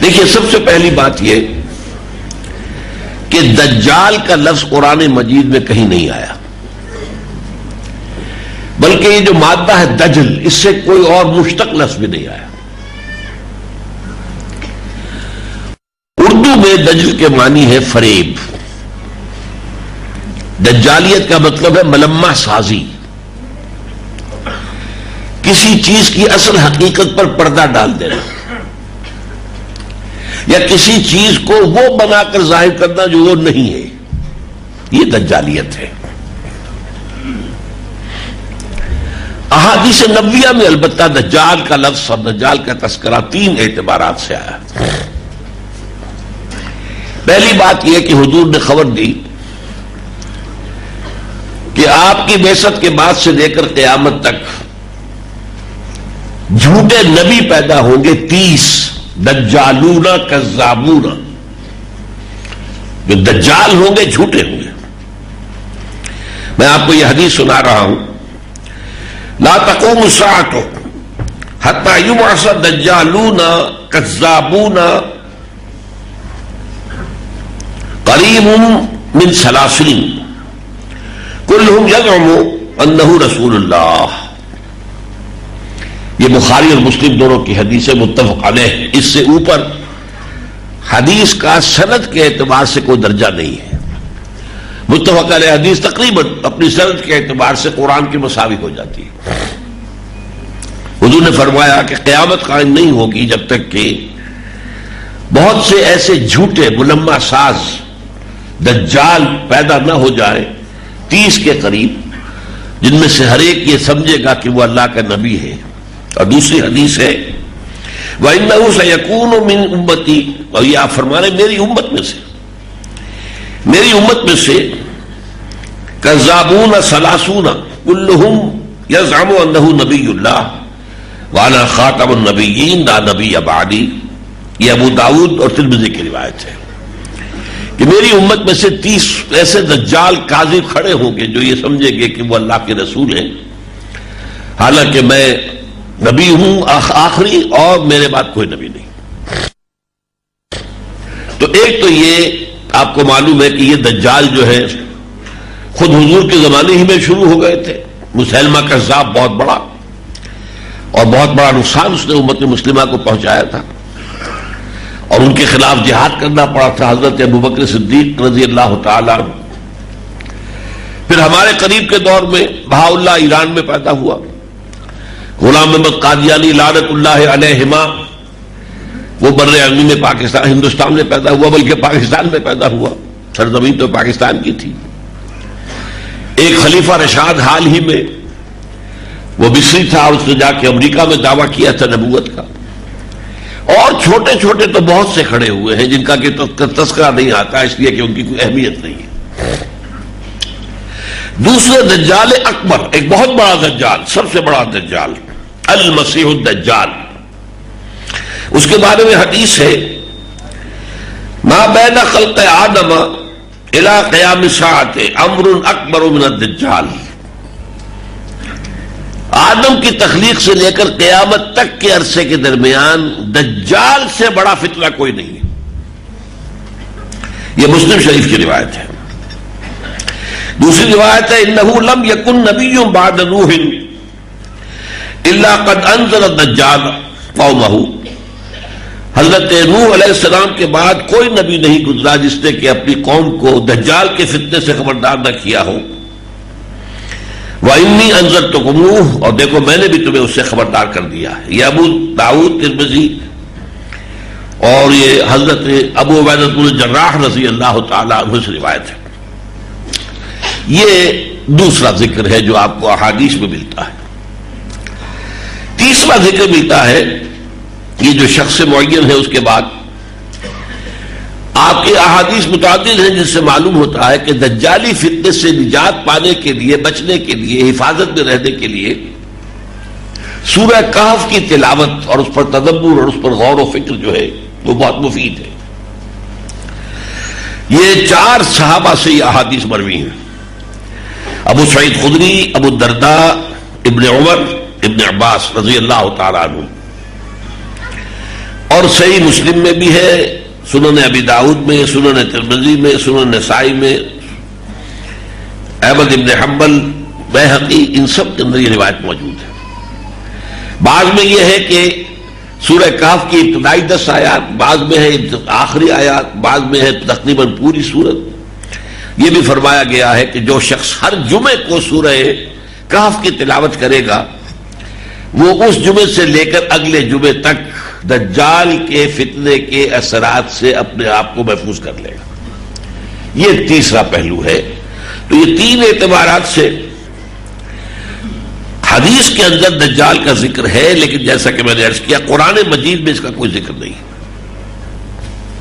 دیکھیے، سب سے پہلی بات یہ کہ دجال کا لفظ قرآن مجید میں کہیں نہیں آیا، بلکہ یہ جو مادہ ہے دجل، اس سے کوئی اور مشتق لفظ بھی نہیں آیا۔ اردو میں دجل کے معنی ہے فریب۔ دجالیت کا مطلب ہے ملمہ سازی، کسی چیز کی اصل حقیقت پر پردہ ڈال دینا، یا کسی چیز کو وہ بنا کر ظاہر کرنا جو وہ نہیں ہے، یہ دجالیت ہے۔ احادیث نبویہ میں البتہ دجال کا لفظ اور دجال کا تذکرہ 3 اعتبارات سے آیا۔ پہلی بات یہ کہ حضور نے خبر دی کہ آپ کی بعثت کے بعد سے لے کر قیامت تک جھوٹے نبی پیدا ہوں گے 30، دجالون کذابون، جو دجال ہوں گے جھوٹے ہوں گے۔ میں آپ کو یہ حدیث سنا رہا ہوں، لا تقوم الساعة حتى يبعث دجالون کذابون قریب من 30 كلهم يزعم انه رسول اللہ۔ یہ بخاری اور مسلم دونوں کی حدیث متفق علیہ ہے۔ اس سے اوپر حدیث کا سند کے اعتبار سے کوئی درجہ نہیں ہے۔ متفق علیہ حدیث تقریباً اپنی سند کے اعتبار سے قرآن کی مساوی ہو جاتی ہے۔ حضور نے فرمایا کہ قیامت قائم نہیں ہوگی جب تک کہ بہت سے ایسے جھوٹے ملمہ ساز دجال پیدا نہ ہو جائے 30 کے قریب، جن میں سے ہر ایک یہ سمجھے گا کہ وہ اللہ کا نبی ہے۔ اور دوسری حدیث ہے وَإِنَّهُ سَيَكُونُ مِنْ أُمَّتِي، اور یہ آپ فرما رہے میری امت میں سے، میری امت میں سے کذابون 30 كلهم يزعم انه نبی اللہ وَأَنَا خَاتَمُ النَّبِيِّينَ لا نبی بعدی۔ یہ ابو داؤد اور ترمذی کی روایت ہے کہ میری امت میں سے 30 ایسے دجال کاذب کھڑے ہوں گے جو یہ سمجھیں گے کہ وہ اللہ کے رسول ہیں، حالانکہ میں نبی ہوں آخری اور میرے بعد کوئی نبی نہیں۔ تو ایک تو یہ آپ کو معلوم ہے کہ یہ دجال جو ہے خود حضور کے زمانے ہی میں شروع ہو گئے تھے۔ مسیلمہ کذاب بہت بڑا اور بہت بڑا نقصان اس نے امت مسلمہ کو پہنچایا تھا، اور ان کے خلاف جہاد کرنا پڑا تھا حضرت ابوبکر صدیق رضی اللہ تعالی عنہ۔ پھر ہمارے قریب کے دور میں بہاء اللہ ایران میں پیدا ہوا، غلام محمد قادیانی لعنت اللہ علیہما وہ بر اعظم میں پاکستان ہندوستان میں پیدا ہوا، بلکہ پاکستان میں پیدا ہوا، سرزمین تو پاکستان کی تھی۔ ایک خلیفہ رشاد حال ہی میں وہ مصری تھا، اور اس نے جا کے امریکہ میں دعویٰ کیا تھا نبوت کا، اور چھوٹے چھوٹے تو بہت سے کھڑے ہوئے ہیں جن کا کہ تذکرہ نہیں آتا اس لیے کہ ان کی کوئی اہمیت نہیں ہے۔ دوسرے دجال اکبر، ایک بہت بڑا دجال، سب سے بڑا دجال المسیح الدجال، اس کے بارے میں حدیث ہے ما بین خلق آدم الی قیام الساعۃ امر اکبر من الدجال۔ آدم کی تخلیق سے لے کر قیامت تک کے عرصے کے درمیان دجال سے بڑا فتنہ کوئی نہیں ہے۔ یہ مسلم شریف کی روایت ہے۔ دوسری روایت ہے انہ لم یکن نبی بعد نوح الا قد انذر الدجال قومہ۔ حضرت نوح علیہ السلام کے بعد کوئی نبی نہیں گزرا جس نے کہ اپنی قوم کو دجال کے فتنے سے خبردار نہ کیا ہو۔ وَإِنِّي أَنذَرْتُكُمُوهُ، اور دیکھو میں نے بھی تمہیں اس سے خبردار کر دیا ہے۔ یہ ابو داؤد ترمذی اور یہ حضرت ابو عبیدہ بن الجراح رضی اللہ تعالی عنہ سے روایت ہے۔ یہ دوسرا ذکر ہے جو آپ کو احادیث میں ملتا ہے۔ تیسرا ذکر ملتا ہے، یہ جو شخص معین ہے اس کے بعد آپ کی احادیث متعدد ہیں جس سے معلوم ہوتا ہے کہ دجالی فتنے سے نجات پانے کے لیے، بچنے کے لیے، حفاظت میں رہنے کے لیے سورہ کہف کی تلاوت اور اس پر تدبر اور اس پر غور و فکر جو ہے وہ بہت مفید ہے۔ یہ 4 صحابہ سے یہ احادیث مروی ہیں، ابو سعید خدری، ابو الدرداء، ابن عمر، ابن عباس رضی اللہ تعالی عنہ، اور صحیح مسلم میں بھی ہے، سنن ابی داؤد میں، سنن ترمذی میں، سنن نسائی میں، احمد ابن حنبل، بیہقی، ان سب کے اندر یہ روایت موجود ہے۔ بعض میں یہ ہے کہ سورہ کہف کی ابتدائی 10 آیات، بعض میں ہے آخری آیات، بعض میں ہے تقریباً پوری سورت۔ یہ بھی فرمایا گیا ہے کہ جو شخص ہر جمعے کو سورہ کہف کی تلاوت کرے گا وہ اس جمعے سے لے کر اگلے جمعے تک دجال کے فتنے کے اثرات سے اپنے آپ کو محفوظ کر لے گا۔ یہ تیسرا پہلو ہے۔ تو یہ تین اعتبارات سے حدیث کے اندر دجال کا ذکر ہے، لیکن جیسا کہ میں نے عرض کیا قرآن مجید میں اس کا کوئی ذکر نہیں ہے۔